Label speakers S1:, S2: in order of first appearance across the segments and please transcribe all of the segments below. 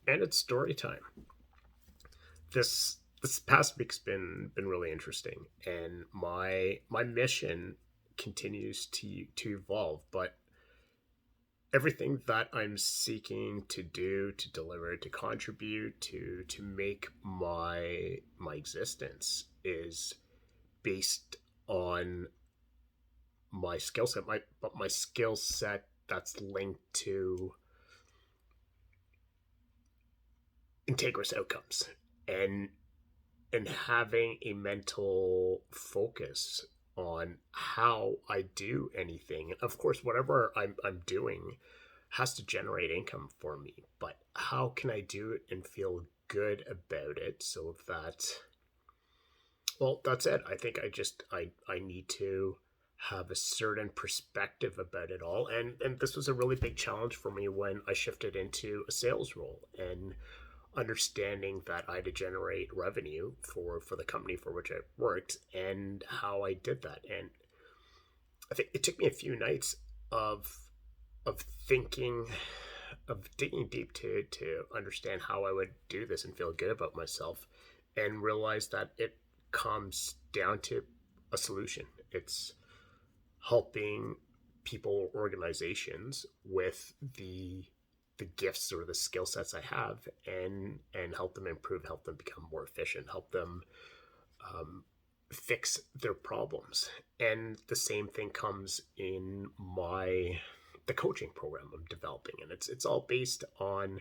S1: And it's story time. This past week's been really interesting, and my mission continues to evolve. But everything that I'm seeking to do, to deliver, to contribute, to make my existence is based on my skill set. My skill set that's linked to integrous outcomes, and having a mental focus on how I do anything. Of course, whatever I'm doing has to generate income for me, but how can I do it and feel good about it so that, well, that's it. I think I need to have a certain perspective about it all. And this was a really big challenge for me when I shifted into a sales role, and understanding that I had to generate revenue for the company for which I worked, and how I did that. And I think it took me a few nights of thinking, of digging deep to understand how I would do this and feel good about myself, and realize that it comes down to a solution. It's helping people, organizations with the gifts or the skill sets I have, and help them improve, help them become more efficient, help them fix their problems. And the same thing comes in the coaching program I'm developing, and it's all based on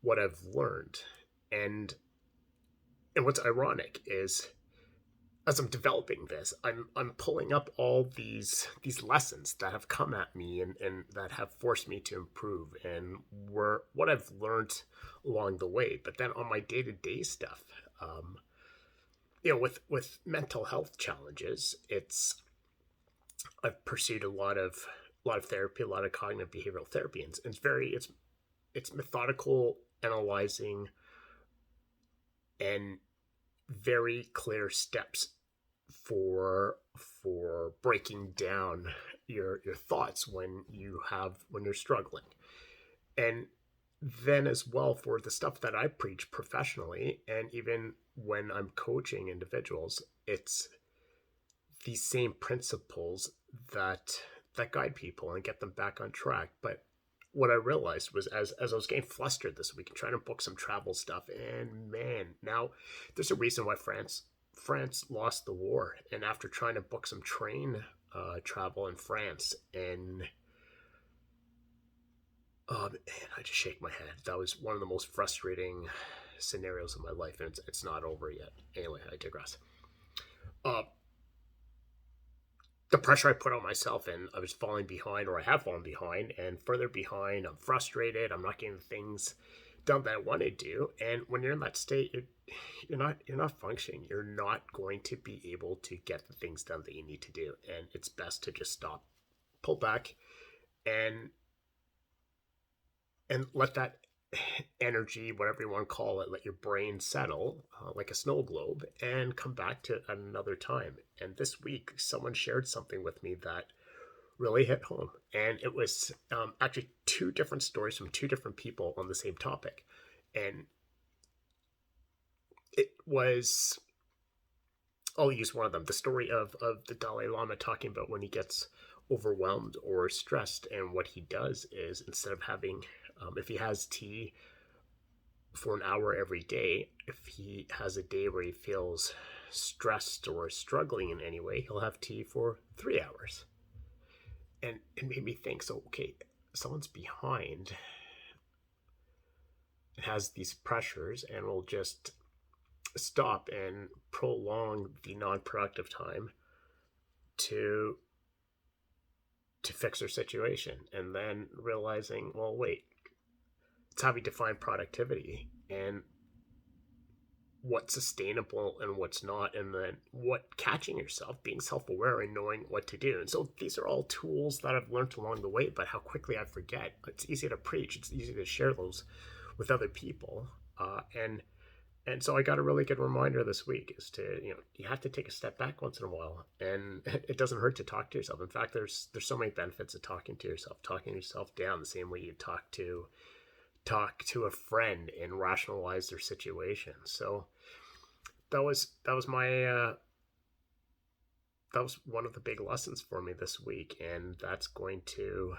S1: what I've learned. And what's ironic is, as I'm developing this, I'm pulling up all these lessons that have come at me, and that have forced me to improve, and were what I've learned along the way. But then on my day to day stuff, with mental health challenges, I've pursued a lot of therapy, a lot of cognitive behavioral therapy, and it's methodical, analyzing, and very clear steps for breaking down your thoughts when you're struggling. And then as well, for the stuff that I preach professionally, and even when I'm coaching individuals, it's these same principles that guide people and get them back on track. But what I realized was, as I was getting flustered this week and trying to book some travel stuff, and man, now there's a reason why France lost the war. And after trying to book some train travel in France, and man, I just shake my head. That was one of the most frustrating scenarios of my life, and it's not over yet. Anyway, I digress. Uh, the pressure I put on myself, and I was falling behind, or I have fallen behind, and further behind. I'm frustrated. I'm not getting things done that I want to do. And when you're in that state, you're not functioning. You're not going to be able to get the things done that you need to do. And it's best to just stop, pull back, and let that energy, whatever you want to call it, let your brain settle like a snow globe, and come back to it at another time. And this week, someone shared something with me that really hit home. And it was actually two different stories from two different people on the same topic. And it was, I'll use one of them, the story of the Dalai Lama talking about when he gets overwhelmed or stressed. And what he does is, instead of having, if he has tea for an hour every day, if he has a day where he feels stressed or struggling in any way, he'll have tea for 3 hours. And it made me think, so, okay, someone's behind and has these pressures, and will just stop and prolong the non-productive time to fix their situation, and then realizing, well, wait, it's how we define productivity, and what's sustainable and what's not, and then what, catching yourself, being self-aware, and knowing what to do. And so these are all tools that I've learned along the way, but how quickly I forget. It's easy to preach, it's easy to share those with other people, and so I got a really good reminder this week, is to, you have to take a step back once in a while, and it doesn't hurt to talk to yourself. In fact, there's so many benefits of talking to yourself down, the same way you talk to talk to a friend and rationalize their situation. So that was my that was one of the big lessons for me this week, and that's going to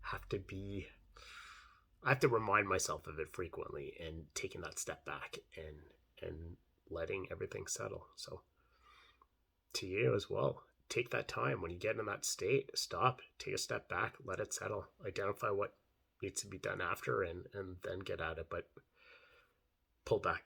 S1: have to be I have to remind myself of it frequently and taking that step back and letting everything settle. So to you as well, take that time when you get in that state, stop, take a step back, let it settle, identify what needs to be done after, and then get at it, but pull back.